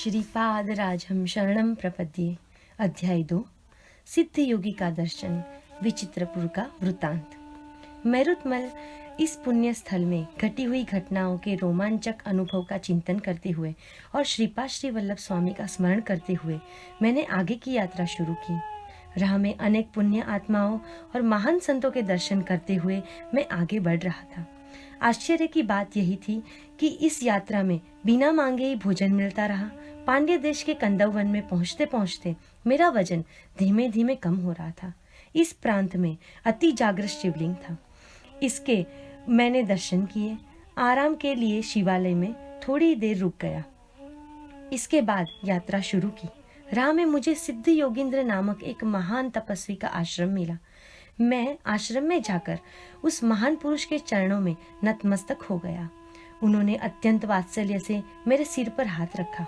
श्रीपादराजं शरणं प्रपद्ये। अध्याय 2। सिद्ध योगी का दर्शन, विचित्रपुर का वृत्तांत। मैरुतमल इस पुण्य स्थल में घटी हुई घटनाओं के रोमांचक अनुभव का चिंतन करते हुए और श्रीपाद श्री वल्लभ स्वामी का स्मरण करते हुए मैंने आगे की यात्रा शुरू की। राह में अनेक पुण्य आत्माओं और महान संतों के दर्शन करते हुए मैं आगे बढ़ रहा था। आश्चर्य की बात यही थी कि इस यात्रा में बिना मांगे ही भोजन मिलता रहा। पांड्य देश के कंदव वन में पहुंचते पहुंचते मेरा वजन धीमे धीमे कम हो रहा था। इस प्रांत में अति जागृत शिवलिंग था। इसके मैंने दर्शन किए। आराम के लिए शिवालय में थोड़ी देर रुक गया। इसके बाद यात्रा शुरू की। राह में मुझे सिद्ध योगींद्र नामक एक महान तपस्वी का आश्रम मिला। मैं आश्रम में जाकर उस महान पुरुष के चरणों में नतमस्तक हो गया। उन्होंने अत्यंत वात्सल्य से मेरे सिर पर हाथ रखा।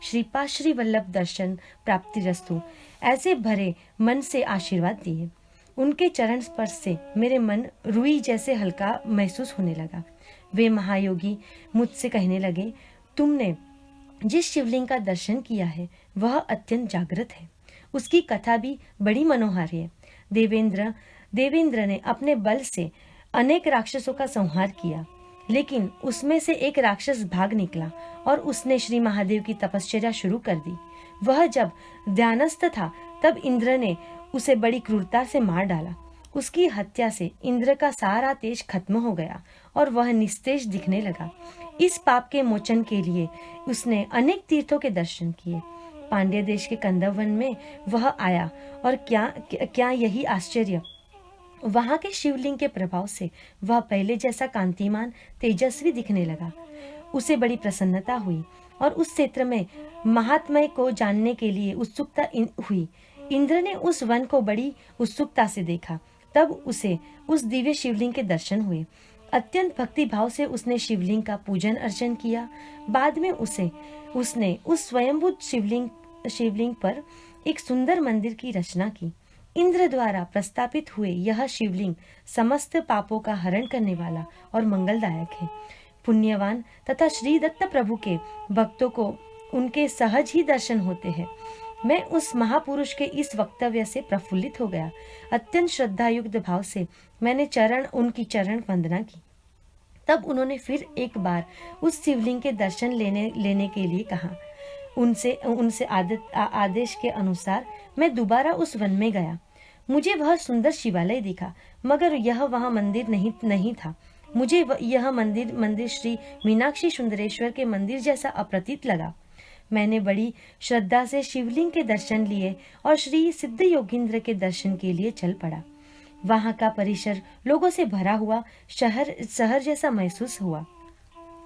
श्रीपाद श्री वल्लभ दर्शन प्राप्तिरस्तु ऐसे भरे मन से आशीर्वाद दिए। उनके चरण स्पर्श से मेरे मन रुई जैसे हल्का महसूस होने लगा। वे महायोगी मुझसे कहने लगे, तुमने जिस शिवलिंग का दर्शन किया है वह अत्यंत जागृत है। उसकी कथा भी बड़ी मनोहर है। देवेंद्र ने अपने बल से अनेक राक्षसों का संहार किया, लेकिन उसमें से एक राक्षस भाग निकला और उसने श्री महादेव की तपश्चर्या शुरू कर दी। वह जब ध्यानस्थ था तब इंद्र ने उसे बड़ी क्रूरता से मार डाला। उसकी हत्या से इंद्र का सारा तेज खत्म हो गया और वह निस्तेज दिखने लगा। इस पाप के मोचन के लिए उसने अनेक तीर्थों के दर्शन किए। पांड्य देश के कंदव वन में वह आया और क्या यही आश्चर्य, वहां के शिवलिंग के प्रभाव से वह पहले जैसा कांतिमान तेजस्वी दिखने लगा। उसे बड़ी प्रसन्नता हुई और उस क्षेत्र में महात्म्य को जानने के लिए उत्सुकता हुई। इंद्र ने उस वन को बड़ी उत्सुकता से देखा। तब उसे उस दिव्य शिवलिंग के दर्शन हुए। अत्यंत भक्ति भाव से उसने शिवलिंग का पूजन अर्चन किया। बाद में उसने उस स्वयंभू शिवलिंग पर एक सुंदर मंदिर की रचना की। इंद्र द्वारा प्रस्तापित हुए यह शिवलिंग समस्त पापों का हरण करने वाला और मंगलदायक है। पुण्यवान तथा श्री दत्त प्रभु के भक्तों को उनके सहज ही दर्शन होते हैं। मैं उस महापुरुष के इस वक्तव्य से प्रफुल्लित हो गया। अत्यंत श्रद्धायुक्त भाव से मैंने उनकी चरण वंदना की। तब उन्होंने फिर एक बार उस शिवलिंग के दर्शन लेने के लिए कहा। उनसे आदेश के अनुसार मैं दोबारा उस वन में गया। मुझे वह सुंदर शिवालय दिखा, मगर यह वहाँ मंदिर नहीं था। मुझे यह मंदिर श्री मीनाक्षी सुंदरेश्वर के मंदिर जैसा अप्रतीत लगा। मैंने बड़ी श्रद्धा से शिवलिंग के दर्शन लिए और श्री सिद्ध योगींद्र के दर्शन के लिए चल पड़ा। वहां का परिसर लोगों से भरा हुआ शहर जैसा महसूस हुआ,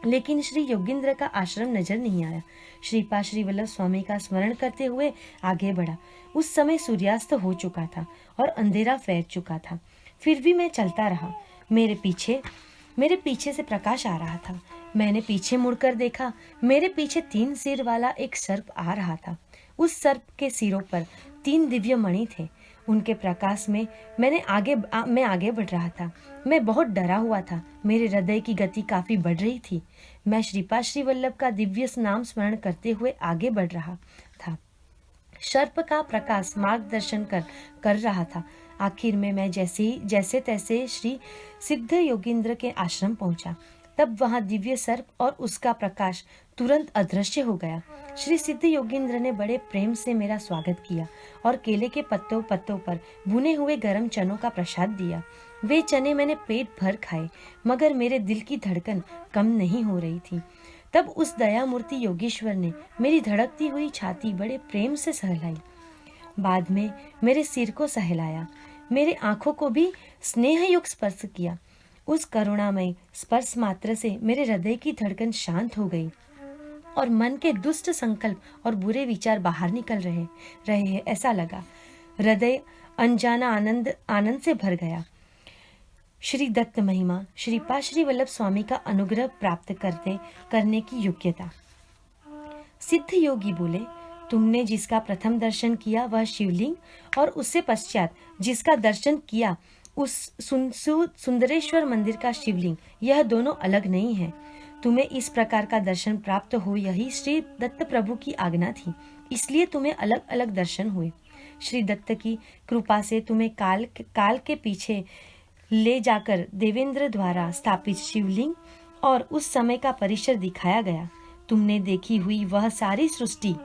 लेकिन श्री योगींद्र का आश्रम नजर नहीं आया। श्रीपाद श्री वल्लभ स्वामी का स्मरण करते हुए आगे बढ़ा। उस समय सूर्यास्त हो चुका था और अंधेरा फैल चुका था। फिर भी मैं चलता रहा। मेरे पीछे से प्रकाश आ रहा था। मैंने पीछे मुड़कर देखा। मेरे पीछे 3 सिर वाला एक सर्प आ रहा था। उस सर्प के सिरों पर 3 दिव्य मणि थे। उनके प्रकाश में मैं आगे बढ़ रहा था। मैं बहुत डरा हुआ था। मेरे हृदय की गति काफी बढ़ रही थी। मैं श्रीपाद श्री वल्लभ का दिव्य नाम स्मरण करते हुए आगे बढ़ रहा था। सर्प का प्रकाश मार्गदर्शन कर रहा था। आखिर में मैं जैसे तैसे श्री सिद्ध योगींद्र के आश्रम पहुंचा। तब वहां दिव्य सर्प और उसका प्रकाश तुरंत अदृश्य हो गया। श्री सिद्ध योगींद्र ने बड़े प्रेम से मेरा स्वागत किया और केले के पत्तों पर भुने हुए गर्म चनों का प्रसाद दिया। वे चने मैंने पेट भर खाए, मगर मेरे दिल की धड़कन कम नहीं हो रही थी। तब उस दयामूर्ति योगेश्वर ने मेरी धड़कती हुई छाती बड़े प्रेम से सहलाई। बाद में मेरे सिर को सहलाया। मेरे आंखों को भी स्नेहयुक्त स्पर्श किया। उस करुणामय स्पर्श मात्र से मेरे हृदय की धड़कन शांत हो गई और मन के दुष्ट संकल्प और बुरे विचार बाहर निकल रहे हैं ऐसा लगा। हृदय अनजाना आनंद से भर गया। श्री दत्त महिमा, श्रीपाद श्री वल्लभ स्वामी का अनुग्रह प्राप्त करने की योग्यता। सिद्ध योगी बोले, तुमने जिसका प्रथम दर्शन किया वह शिवलिंग और उससे पश्चात जिसका दर्शन किया उस सुंदरेश्वर मंदिर का शिवलिंग, यह दोनों अलग नहीं है। तुम्हें इस प्रकार का दर्शन प्राप्त हो, यही श्री दत्त प्रभु की आज्ञा थी, इसलिए तुम्हें अलग अलग दर्शन हुए। श्री दत्त की कृपा से तुम्हें काल के पीछे ले जाकर देवेंद्र द्वारा स्थापित शिवलिंग और उस समय का परिसर दिखाया गया। तुमने देखी हुई वह सारी सृष्टि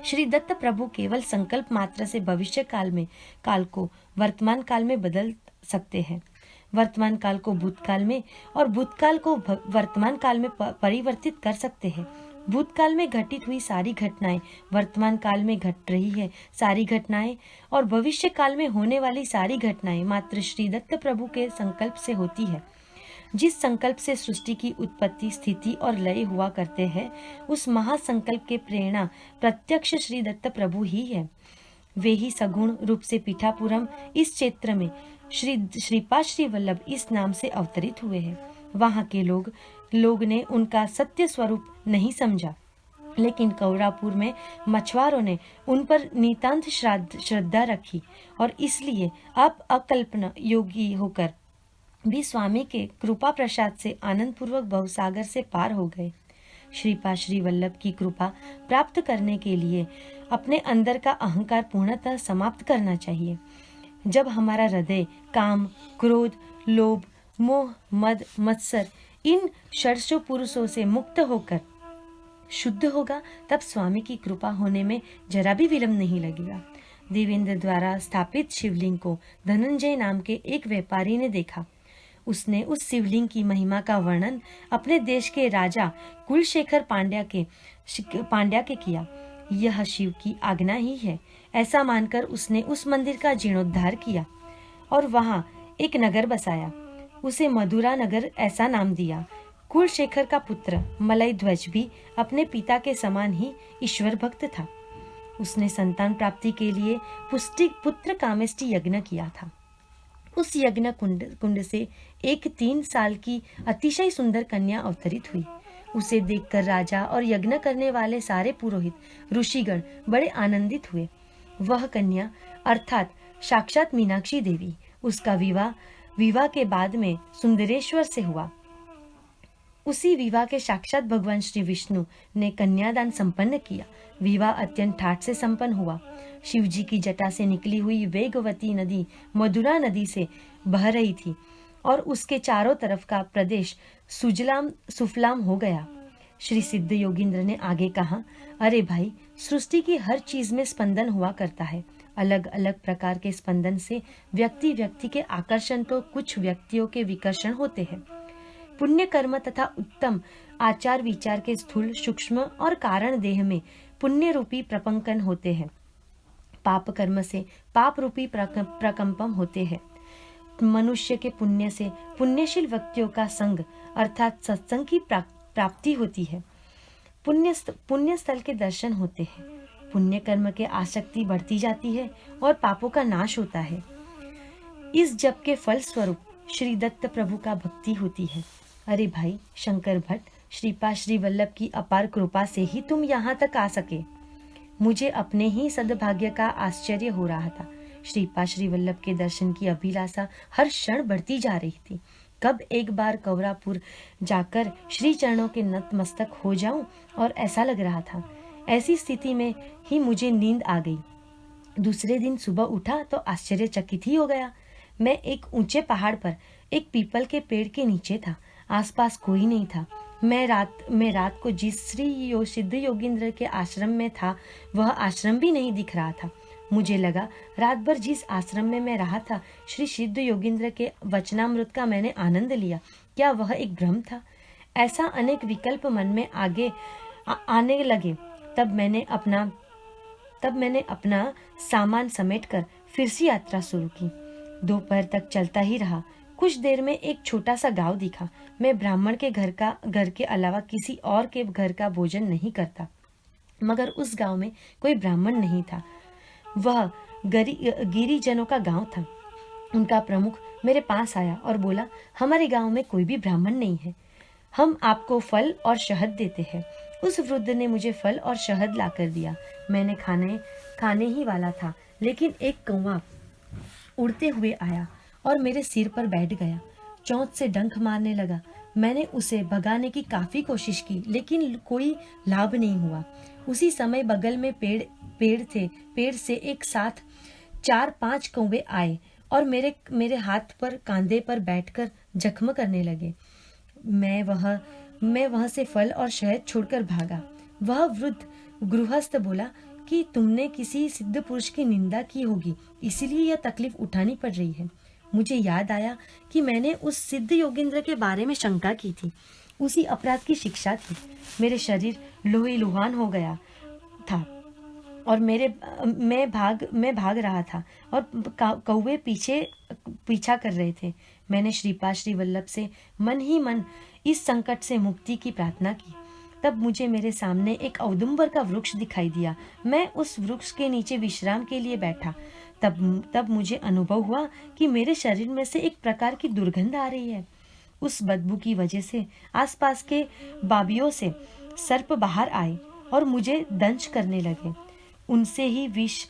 श्री दत्त प्रभु केवल संकल्प मात्र से भविष्य काल को वर्तमान काल में बदल सकते हैं, वर्तमान काल को भूतकाल में और भूतकाल को वर्तमान काल में परिवर्तित कर सकते हैं। भूतकाल में घटित हुई सारी घटनाएं वर्तमान काल में घट रही है सारी घटनाएं और भविष्य काल में होने वाली सारी घटनाएं मात्र श्री दत्त प्रभु के संकल्प से होती है। जिस संकल्प से सृष्टि की उत्पत्ति, स्थिति और लय हुआ करते हैं, उस महासंकल्प के प्रेरणा प्रत्यक्ष श्री दत्त प्रभु ही है। वे ही सगुण रूप से पीठापुरम इस क्षेत्र में श्रीपाद श्री वल्लभ इस नाम से अवतरित हुए हैं। वहाँ के लोग ने उनका सत्य स्वरूप नहीं समझा, लेकिन कौरापुर में मछुआरों ने उन पर नितांत श्रद्धा रखी और इसलिए अब अकल्पना योगी होकर भी स्वामी के कृपा प्रसाद से आनंद पूर्वक भवसागर से पार हो गए। श्रीपाद श्री वल्लभ की कृपा प्राप्त करने के लिए अपने अंदर का अहंकार पूर्णतः समाप्त करना चाहिए। जब हमारा हृदय काम, क्रोध, लोभ, मोह, मद, मत्सर इन षड्सु पुरुषों से मुक्त होकर शुद्ध होगा, तब स्वामी की कृपा होने में जरा भी विलंब नहीं लगेगा। देवेंद्र द्वारा स्थापित शिवलिंग को धनंजय नाम के एक व्यापारी ने देखा। उसने उस शिवलिंग की महिमा का वर्णन अपने देश के राजा कुलशेखर पांड्या के किया। यह शिव की आज्ञा ही है, ऐसा मानकर उसने उस मंदिर का जीर्णोद्धार किया और वहां एक नगर बसाया। उसे मधुरा नगर ऐसा नाम दिया। कुलशेखर का पुत्र मलय ध्वज भी अपने पिता के समान ही ईश्वर भक्त था। उसने संतान प्राप्ति के लिए पुत्र कामेष्टि यज्ञ किया था। उस यज्ञ कुंड से एक 3 साल की अतिशय सुंदर कन्या अवतरित हुई। उसे देखकर राजा और यज्ञ करने वाले सारे पुरोहित, ऋषिगण बड़े आनंदित हुए। वह कन्या अर्थात साक्षात मीनाक्षी देवी। उसका विवाह के बाद में सुंदरेश्वर से हुआ। उसी विवाह के साक्षात भगवान श्री विष्णु ने कन्यादान संपन्न किया। विवाह अत्यंत ठाठ से संपन्न हुआ। शिवजी की जटा से निकली हुई वेगवती नदी मधुरा नदी से बह रही थी और उसके चारों तरफ का प्रदेश सुफलाम हो गया। श्री सिद्ध योगींद्र ने आगे कहा, अरे भाई, सृष्टि की हर चीज में स्पंदन हुआ करता है। अलग अलग प्रकार के स्पंदन से व्यक्ति के आकर्षण तो कुछ व्यक्तियों के विकर्षण होते हैं। पुण्य कर्म तथा उत्तम आचार विचार के स्थूल, सूक्ष्म और कारण देह में पुण्य रूपी प्रकंपन होते हैं। पाप कर्म से पाप रूपी प्रकंपन होते हैं। मनुष्य के पुण्य से पुण्यशील व्यक्तियों का संग अर्थात सत्संग की प्राप्ति होती है। पुण्य स्थल के दर्शन होते हैं। पुण्य कर्म के आसक्ति बढ़ती जाती है और पापों का नाश होता है। इस जप के फल स्वरूप श्री दत्त प्रभु का भक्ति होती है। अरे भाई शंकर भट्ट, श्रीपाद श्री वल्लभ की अपार कृपा से ही तुम यहाँ तक आ सके। मुझे अपने ही सद्भाग्य का आश्चर्य हो रहा था। श्रीपाद श्री वल्लभ के दर्शन की अभिलाषा हर क्षण बढ़ती जा रही थी। कब एक बार कौरापुर जाकर श्री चरणों के नतमस्तक हो जाऊं, और ऐसा लग रहा था। ऐसी स्थिति में ही मुझे नींद आ गई। दूसरे दिन सुबह उठा तो आश्चर्यचकित ही हो गया। मैं एक ऊंचे पहाड़ पर एक पीपल के पेड़ के नीचे था। आसपास कोई नहीं था। मैं रात को जिस श्री सिद्ध योगींद्र के आश्रम में था, वह आश्रम भी नहीं दिख रहा था। मुझे लगा रात भर जिस आश्रम में मैं रहा था, श्री सिद्ध योगींद्र के वचनामृत का मैंने आनंद लिया, क्या वह एक भ्रम था? ऐसा अनेक विकल्प मन में आगे आने लगे। तब मैंने अपना सामान समेटकर फिर से यात्रा शुरू की। दोपहर तक चलता ही रहा। कुछ देर में एक छोटा सा गांव दिखा। मैं ब्राह्मण के घर के अलावा किसी और के घर का भोजन नहीं करता, मगर उस गांव में कोई ब्राह्मण नहीं था। वह गिरिजनों का गांव था। उनका प्रमुख मेरे पास आया और बोला, हमारे गांव में कोई भी ब्राह्मण नहीं है, हम आपको फल और शहद देते हैं। उस वृद्ध ने मुझे फल और शहद लाकर दिया। मैंने खाने ही वाला था, लेकिन एक कौवा उड़ते हुए आया और मेरे सिर पर बैठ गया। चोंच से डंक मारने लगा। मैंने उसे भगाने की काफी कोशिश की, लेकिन कोई लाभ नहीं हुआ। उसी समय बगल में पेड़ से एक साथ 4-5 कौवे आए और मेरे हाथ पर कांधे पर बैठकर जख्म करने लगे। मैं वहां से फल और शहद छोड़कर भागा। वह वृद्ध गृहस्थ बोला कि तुमने किसी सिद्ध पुरुष की निंदा की होगी, इसीलिए यह तकलीफ उठानी पड़ रही है। मुझे याद आया कि मैंने उस सिद्ध योगेंद्र के बारे में शंका की थी। उसी अपराध की शिक्षा थी। मेरे शरीर लोहीलुहान हो गया था और मैं भाग रहा था और कौवे पीछा कर रहे थे। मैंने श्रीपाद श्री वल्लभ से मन ही मन इस संकट से मुक्ति की प्रार्थना की। तब मुझे मेरे सामने एक औदुंबर का वृक्ष दिखाई दिया। मैं उस वृक्ष के नीचे विश्राम के लिए बैठा। तब मुझे अनुभव हुआ कि मेरे शरीर में से एक प्रकार की दुर्गंध आ रही है। उस बदबू की वजह से आसपास के बाबियों से सर्प बाहर आए और मुझे दंश करने लगे। उनसे ही विष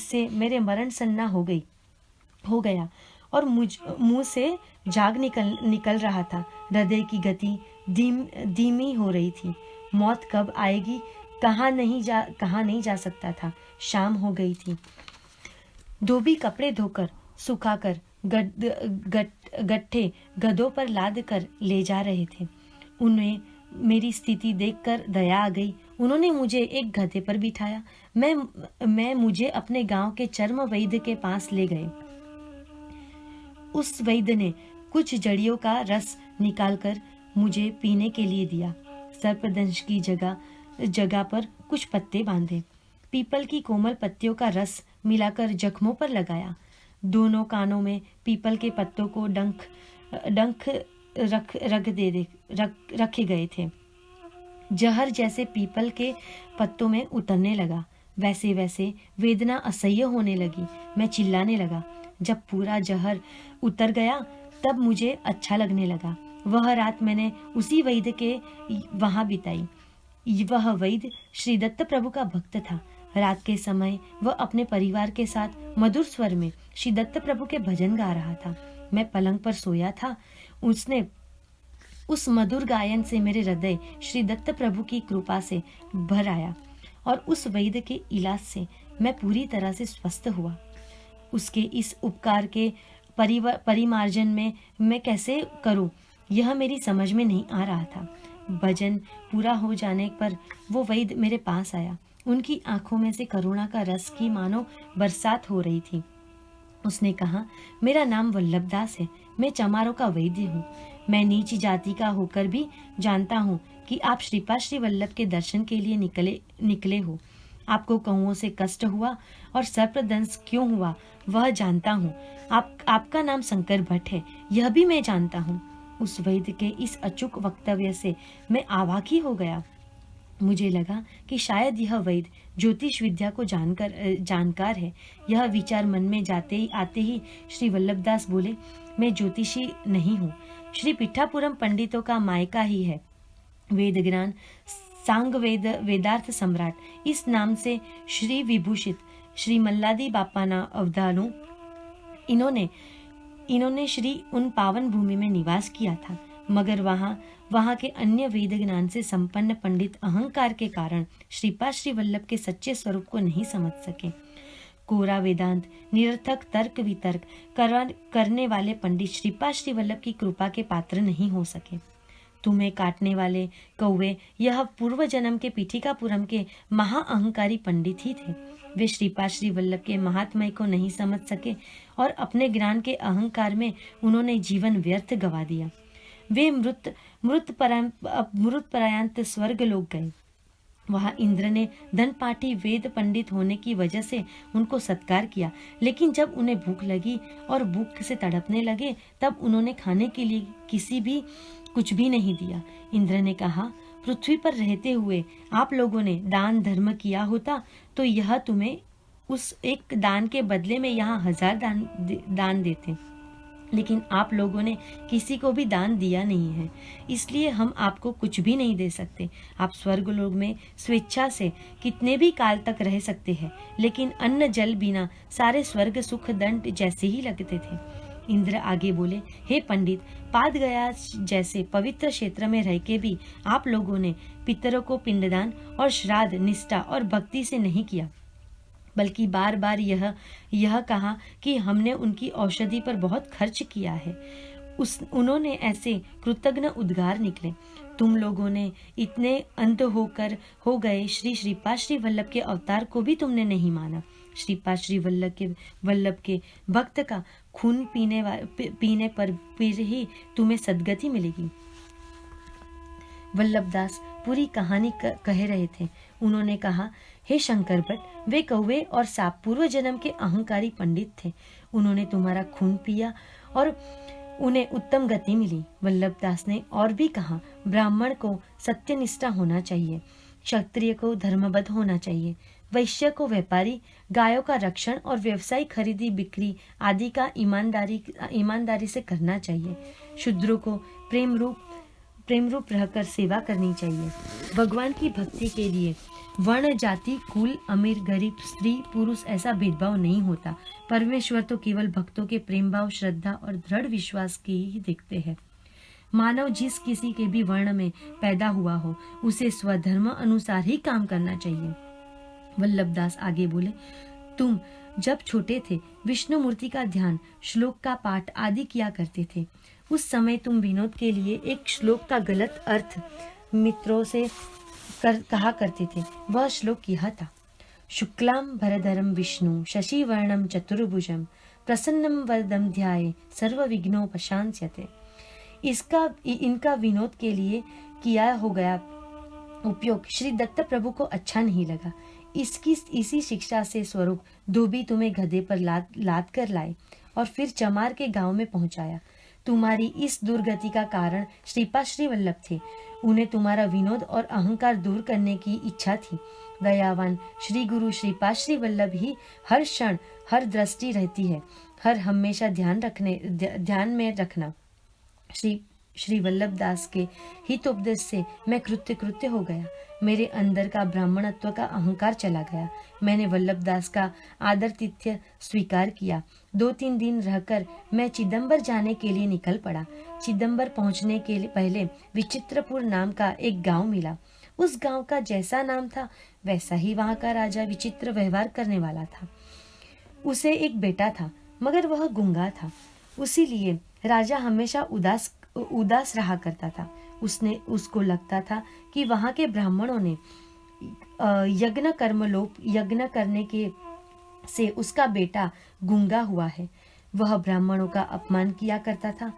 से मेरे मरण सन्ना हो गया और मुंह से झाग निकल रहा था। हृदय की गति धीमी हो रही थी। मौत कब आएगी कहाँ नहीं जा सकता था। शाम हो गई थी। धोबी कपड़े धोकर सुखाकर गट्ठे गधों पर लाद कर ले जा रहे थे। उन्हें मेरी स्थिति देखकर दया आ गई। उन्होंने मुझे एक गधे पर बिठाया। मुझे अपने गांव के चर्म वैद्य के पास ले गए। उस वैद्य ने कुछ जड़ियों का रस निकालकर मुझे पीने के लिए दिया। सर्पदंश की जगह पर कुछ पत्ते बांधे। पीपल की कोमल पत्तियों का रस मिलाकर जख्मों पर लगाया। दोनों कानों में पीपल के पत्तों को डंक रखे गए थे। जहर जैसे पीपल के पत्तों में उतरने लगा। वैसे वैसे वेदना असह्य होने लगी। मैं चिल्लाने लगा। जब पूरा जहर उतर गया तब मुझे अच्छा लगने लगा। वह रात मैंने उसी वैद्य के वहां बिताई। वह वैद्य श्री दत्त प्रभु का भक्त था। रात के समय वह अपने परिवार के साथ मधुर स्वर में श्री दत्त प्रभु के भजन गा रहा था। मैं पलंग पर सोया था। उसने उस मधुर गायन से मेरे हृदय श्री दत्त प्रभु की कृपा से भर आया और उस वैद्य के इलाज से मैं पूरी तरह से स्वस्थ हुआ। उसके इस उपकार के परिमार्जन में मैं कैसे करूं, यह मेरी समझ में नहीं आ रहा था। भजन पूरा हो जाने पर वो वैद्य मेरे पास आया। उनकी आंखों में से करुणा का रस की मानो बरसात हो रही थी। उसने कहा, मेरा नाम वल्लभदास है। मैं चमारों का वैद्य हूँ। मैं नीच जाति का होकर भी जानता हूँ कि आप श्रीपाद श्री वल्लभ के दर्शन के लिए निकले हो। आपको कौओं से कष्ट हुआ और सर्पदंश क्यों हुआ वह जानता हूँ। आपका नाम शंकर भट्ट है, यह भी मैं जानता हूँ। उस वैद्य के इस अचूक वक्तव्य से मैं आवाकी हो गया। मुझे लगा कि शायद यह वैद्य ज्योतिष विद्या को जानकार है। यह विचार मन में आते ही श्री वल्लभदास बोले, मैं ज्योतिषी नहीं हूँ। श्री पिठापुरम पंडितों का मायका ही है। वेद ज्ञान सांग वेदार्थ सम्राट इस नाम से श्री विभूषित श्री मल्लादी बापाना अवधानु इन्होंने श्री उन पावन भूमि में निवास किया था। मगर वहाँ के अन्य वेद ज्ञान से संपन्न पंडित अहंकार के कारण श्रीपाद श्री वल्लभ के सच्चे स्वरूप को नहीं समझ सके। कोरा वेदांत निरर्थक तर्क वितर्क करने वाले पंडित श्रीपाद श्री वल्लभ की कृपा के पात्र नहीं हो सके। तुम्हें काटने वाले कौवे यह पूर्व जन्म के पीठिकापुरम के महाअहंकारी पंडित ही थे। वे श्रीपाद श्री वल्लभ के महात्म्य को नहीं समझ सके और अपने ज्ञान के अहंकार में उन्होंने जीवन व्यर्थ गवा दिया। वे मृत परायंत स्वर्ग लोग गए। वहां इंद्र ने धनपाठी वेद पंडित होने की वजह से उनको सत्कार किया, लेकिन जब उन्हें भूख लगी और भूख से तड़पने लगे तब उन्होंने खाने के लिए कुछ भी नहीं दिया। इंद्र ने कहा, पृथ्वी पर रहते हुए आप लोगों ने दान धर्म किया होता तो यह तुम्हें उस एक दान के बदले में यहाँ 1000 दान देते, लेकिन आप लोगों ने किसी को भी दान दिया नहीं है, इसलिए हम आपको कुछ भी नहीं दे सकते। आप स्वर्गलोक में स्वेच्छा से कितने भी काल तक रह सकते हैं, लेकिन अन्न जल बिना सारे स्वर्ग सुख दंड जैसे ही लगते थे। इंद्र आगे बोले, हे पंडित, पाद गया जैसे पवित्र क्षेत्र में रह के भी आप लोगों ने पितरों को पिंडदान और श्राद्ध निष्ठा और भक्ति से नहीं किया, बल्कि बार बार यह कहा कि हमने उनकी औषधि पर बहुत खर्च किया है। उन्होंने ऐसे कृतज्ञ उद्गार निकले। तुम लोगों ने इतने अंध हो गए, श्री श्रीपाद श्री वल्लभ के अवतार को भी तुमने नहीं माना। श्रीपाद श्री वल्लभ के भक्त का खून पीने पर फिर ही तुम्हें सद्गति मिलेगी। वल्लभदास पूरी कहानी कह रहे थे। उन्होंने कहा, हे शंकर भट्ट, वे कौवे और सांप पूर्व जन्म के अहंकारी पंडित थे। उन्होंने तुम्हारा खून पिया और उन्हें उत्तम गति मिली। वल्लभदास ने और भी कहा, ब्राह्मण को सत्यनिष्ठा होना चाहिए, क्षत्रिय को धर्मबद्ध होना चाहिए, वैश्य को व्यापारी, गायों का रक्षण और व्यवसाय खरीदी बिक्री आदि का ईमानदारी से करना चाहिए, शूद्रों को प्रेम रूप रहकर सेवा करनी चाहिए। भगवान की भक्ति के लिए वर्ण, जाति, कुल, अमीर, गरीब, स्त्री, पुरुष ऐसा भेदभाव नहीं होता। परमेश्वर तो केवल भक्तों के प्रेम भाव, श्रद्धा और दृढ़ विश्वास की ही देखते हैं। मानव जिस किसी के भी वर्ण में पैदा हुआ हो, उसे स्वधर्म अनुसार ही काम करना चाहिए। वल्लभदास आगे बोले, तुम जब छोटे थे विष्णु मूर्ति का ध्यान, श्लोक का पाठ आदि किया करते थे। उस समय तुम विनोद के लिए एक श्लोक का गलत अर्थ मित्रों से कहा करते थे। वह श्लोक यह था, शुक्लां भरधरं विष्णु शशिवर्णं चतुर्भुजं प्रसन्नं वरदं ध्याये सर्व विघ्नोपशांस्यते। इनका विनोद के लिए किया हो गया उपयोग श्री दत्त प्रभु को अच्छा नहीं लगा। इसी शिक्षा से स्वरूप धोबी तुम्हें गधे पर लाद कर लाए और फिर चमार के गांव में पहुंचाया। तुम्हारी इस दुर्गति का कारण श्रीपाद श्री वल्लभ थे। उन्हें तुम्हारा विनोद और अहंकार दूर करने की इच्छा थी। दयावान श्री गुरु श्रीपाद श्री वल्लभ ही हर क्षण हर दृष्टि रहती है, हर हमेशा ध्यान में रखना। श्री वल्लभदास के हितोपदेश से मैं कृत्य हो गया। मेरे अंदर का ब्राह्मणत्व का अहंकार चला गया। मैंने वल्लभदास का आदरातिथ्य स्वीकार किया। 2-3 दिन रहकर मैं चिदंबर जाने के लिए निकल पड़ा। चिदंबर पहुंचने के पहले विचित्रपुर नाम का एक गांव मिला। उस गांव का जैसा नाम था वैसा ही वहां का राजा विचित्र व्यवहार करने वाला था। उसे एक बेटा था, मगर वह गूंगा था। इसीलिए राजा हमेशा उदास रहा करता था। उसको लगता था कि वहां के ब्राह्मणों ने यज्ञ करने के से उसका बेटा गूंगा हुआ है। वह ब्राह्मणों का अपमान किया करता था,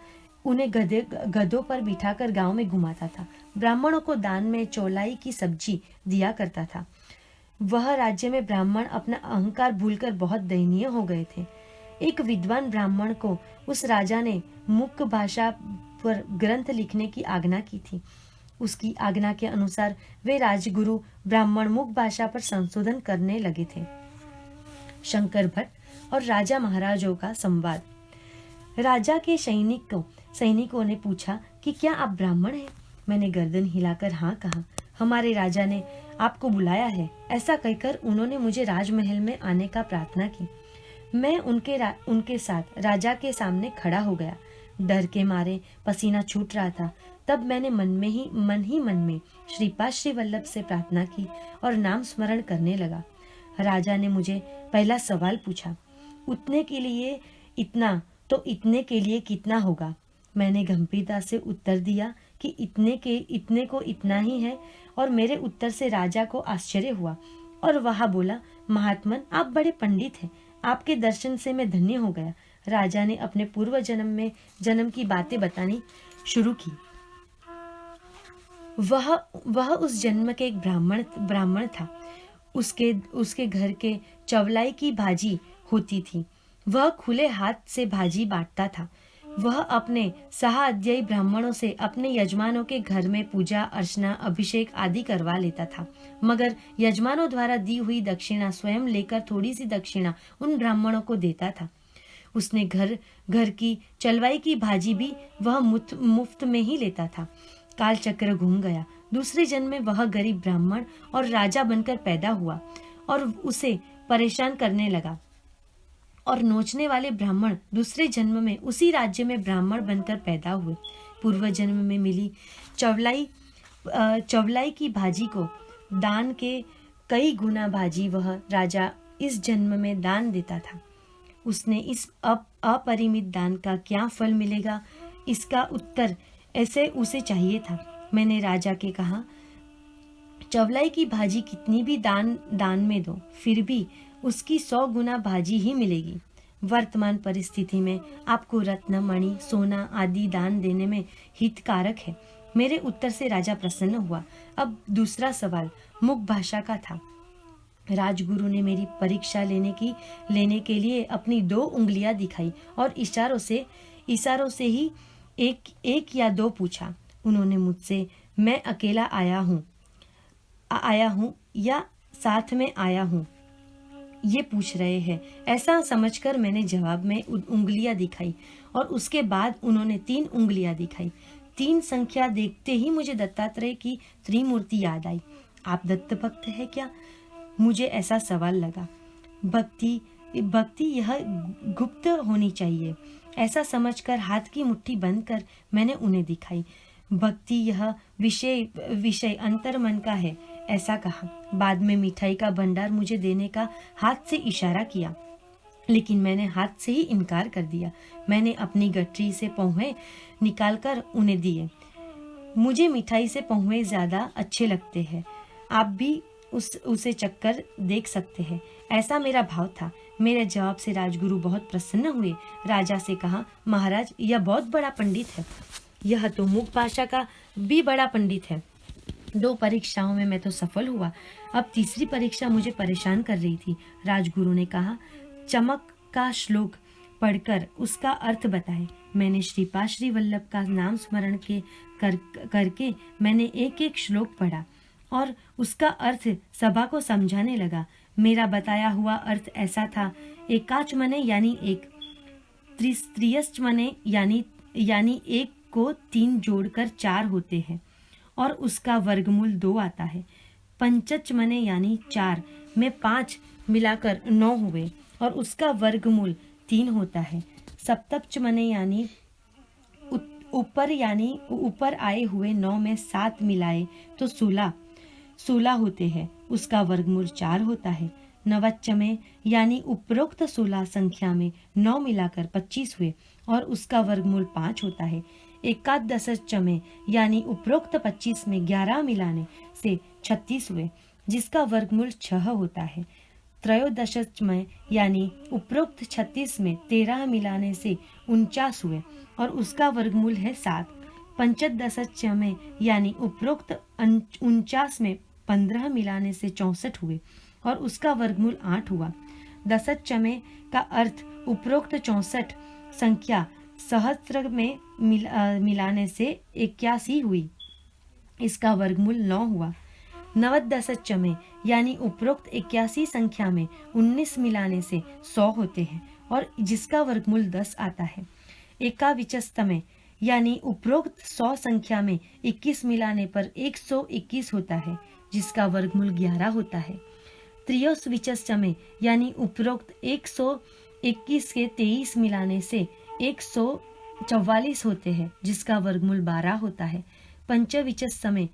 उन्हें गधों पर बिठाकर गांव में घुमाता था, ब्राह्मणों को दान में चौलाई की सब्जी दिया करता था। वह राज्य में ब्राह्मण अपना अहंकार भूलकर बहुत दयनीय हो गए थे। एक विद्वान ब्राह्मण को उस राजा ने मुख्य भाषा पर ग्रंथ लिखने की आज्ञा की थी। उसकी आज्ञा के अनुसार वे राजगुरु ब्राह्मण मुख्य भाषा पर संशोधन करने लगे थे। शंकर भट्ट और राजा महाराजों का संवाद। राजा के सैनिकों ने पूछा कि क्या आप ब्राह्मण हैं? मैंने गर्दन हिलाकर हाँ कहा। हमारे राजा ने आपको बुलाया है। ऐसा कहकर उन्होंने मुझे राजमहल में आने का प्रार्थना की। मैं उनके साथ राजा के सामने खड़ा हो गया। डर के मारे पसीना छूट रहा था। तब मैंने मन में श्रीपाद श्री वल्लभ से प्रार्थना की और नाम स्मरण करने लगा। राजा ने मुझे पहला सवाल पूछा, उतने के लिए इतना तो इतने के लिए कितना होगा? मैंने गंभीरता से उत्तर दिया कि इतने को इतना ही है। और मेरे उत्तर से राजा को आश्चर्य हुआ और वह बोला, महात्मन, आप बड़े पंडित हैं, आपके दर्शन से मैं धन्य हो गया। राजा ने अपने पूर्व जन्म की बातें बतानी शुरू की। वह उस जन्म के एक ब्राह्मण था। उसके घर के चवलाई की भाजी होती थी। वह खुले हाथ से भाजी बांटता था। वह अपने सहाध्यायी ब्राह्मणों से अपने यजमानों के घर में पूजा अर्चना अभिषेक आदि करवा लेता था, मगर यजमानों द्वारा दी हुई दक्षिणा स्वयं लेकर थोड़ी सी दक्षिणा उन ब्राह्मणों को देता था। उसने घर की चलवाई की भाजी भी वह मुफ्त में ही लेता था। काल चक्र घूम गया। दूसरे जन्म में वह गरीब ब्राह्मण और राजा बनकर पैदा हुआ और उसे परेशान करने लगा और नोचने वाले ब्राह्मण दूसरे जन्म में उसी राज्य में ब्राह्मण बनकर पैदा हुए। पूर्व जन्म में मिली चवलाई की भाजी को दान के कई गुना भाजी वह राजा इस जन्म में दान देता था। उसने इस अपरिमित दान का क्या फल मिलेगा, इसका उत्तर ऐसे उसे चाहिए था। मैंने राजा के कहा, चवलाई की भाजी कितनी भी दान में दो, फिर भी उसकी 100 गुना भाजी ही मिलेगी। वर्तमान परिस्थिति में आपको रत्न, मणि, सोना आदि दान देने में हितकारक है। मेरे उत्तर से राजा प्रसन्न हुआ। अब दूसरा सवाल मुख भाषा का था। राजगुरु ने मेरी परीक्षा लेने के लिए अपनी 2 उंगलियां दिखाई और इशारों से ही एक या 2 पूछा। उन्होंने मुझसे मैं अकेला आया हूँ या साथ में आया हूँ ये पूछ रहे हैं। ऐसा समझकर मैंने जवाब में उंगलियां दिखाई और उसके बाद उन्होंने 3 उंगलियां दिखाई। 3 संख्या देखते ही मुझे दत्तात्रेय की त्रिमूर्ति याद आई। आप दत्त भक्त है क्या? मुझे ऐसा सवाल लगा। भक्ति यह गुप्त होनी चाहिए, ऐसा समझकर हाथ की मुट्ठी बंद कर मैंने उन्हें दिखाई। भक्ति यह विषय अंतर मन का है, ऐसा कहा। बाद में मिठाई का भंडार मुझे देने का हाथ से इशारा किया, लेकिन मैंने हाथ से ही इनकार कर दिया। मैंने अपनी गठरी से पौंहे निकालकर उन्हें दिए। मुझे मिठाई से पौंहे ज्यादा अच्छे लगते हैं। आप भी उसे चक्कर देख सकते हैं, ऐसा मेरा भाव था। मेरे जवाब से राजगुरु बहुत प्रसन्न हुए। राजा से कहा, महाराज यह बहुत बड़ा पंडित है। यह तो मुख भाषा का भी बड़ा पंडित है। 2 परीक्षाओं में मैं तो सफल हुआ, अब तीसरी परीक्षा मुझे परेशान कर रही थी। राजगुरु ने कहा, चमक का श्लोक पढ़कर उसका अर्थ बताए। मैंने श्रीपाद श्री वल्लभ का नाम स्मरण करके मैंने एक श्लोक पढ़ा और उसका अर्थ सभा को समझाने लगा। मेरा बताया हुआ अर्थ ऐसा था, एकाच मने यानी 1, त्रिस्त्रियश्च मने यानी 1 को 3 जोड़कर 4 होते हैं और उसका वर्गमूल 2 आता है। पंचच मने यानी 4 में 5 मिलाकर 9 हुए और उसका वर्गमूल 3 होता है। सप्तच मने यानी ऊपर आए हुए 9 में 7 मिलाए तो 16 होते हैं, उसका वर्गमूल 4 होता है। नवच्चमे यानी उपरोक्त 16 संख्या में 9 मिलाकर 25 हुए और उसका वर्गमूल 5 होता है। एकादशचमे यानी उपरोक्त 25 में 11 मिलाने से 36 हुए, जिसका वर्गमूल 6 होता है। त्रयोदशचमे यानी उपरोक्त 36 में 13 मिलाने से 49 हुए और उसका वर्गमूल है 7। पंचदशचमे यानी उपरोक्त 49 में 15 मिलाने से 64 हुए और उसका वर्गमूल 8 हुआ। दशचमे का अर्थ उपरोक्त 64 संख्या सहस्त्र में मिलाने से 81 हुई, इसका वर्गमूल 9 हुआ। नवदशचमे यानी उपरोक्त 81 संख्या में 19 मिलाने से 100 होते हैं और जिसका वर्गमूल 10 आता है। एकाविंशतमे यानी उपरोक्त 100 संख्या में 21 मिलाने पर 121 होता है, जिसका वर्गमूल 11 होता है। त्रयोविंशतमे यानी उपरोक्त 121 के 23 मिलाने से 144 होते हैं, जिसका वर्गमूल 12 होता है। पंचविंशतमे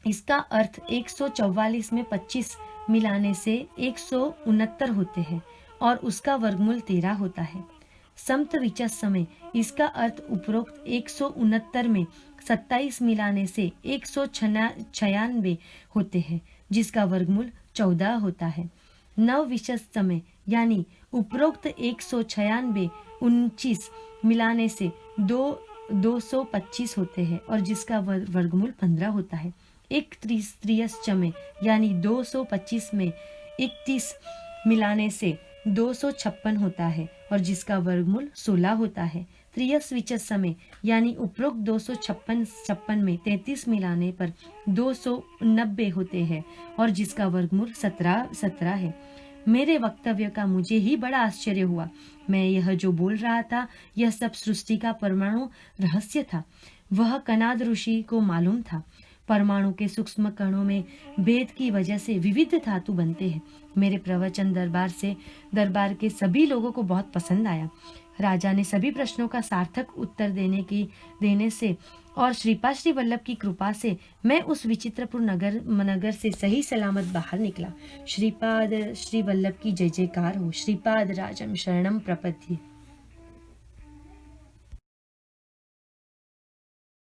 इसका अर्थ 144 में 25 मिलाने से 169 होते हैं और उसका वर्गमूल 13 होता है। समत्विंशतमे इसका अर्थ उपरोक्त 169 में 27 मिलाने से 196 होते हैं, जिसका वर्गमूल 14 होता है। नवविंशतमे यानी उपरोक्त 196 29 मिलाने से 225 होते हैं और जिसका वर्गमूल 15 होता है। एक त्रियश्चमे यानी 225 में 31 मिलाने से 256 होता है और जिसका वर्गमूल 16 होता है। त्रयस्विंशतमे यानी उपरोक्त 256 में 33 मिलाने पर 290 होते हैं और जिसका वर्गमूल 17 है। मेरे वक्तव्य का मुझे ही बड़ा आश्चर्य हुआ। मैं यह जो बोल रहा था यह सब सृष्टि का परमाणु रहस्य था। वह कनाद ऋषि को मालूम था। परमाणु के सूक्ष्म कणों में भेद की वजह से विविध धातु बनते हैं। मेरे प्रवचन दरबार के सभी लोगों को बहुत पसंद आया। राजा ने सभी प्रश्नों का सार्थक उत्तर देने से और श्रीपाद श्री वल्लभ की कृपा से मैं उस विचित्रपुर नगर से सही सलामत बाहर निकला। श्रीपाद श्री वल्लभ की जय जयकार हो। श्रीपाद राजम शरणम प्रपद्ये।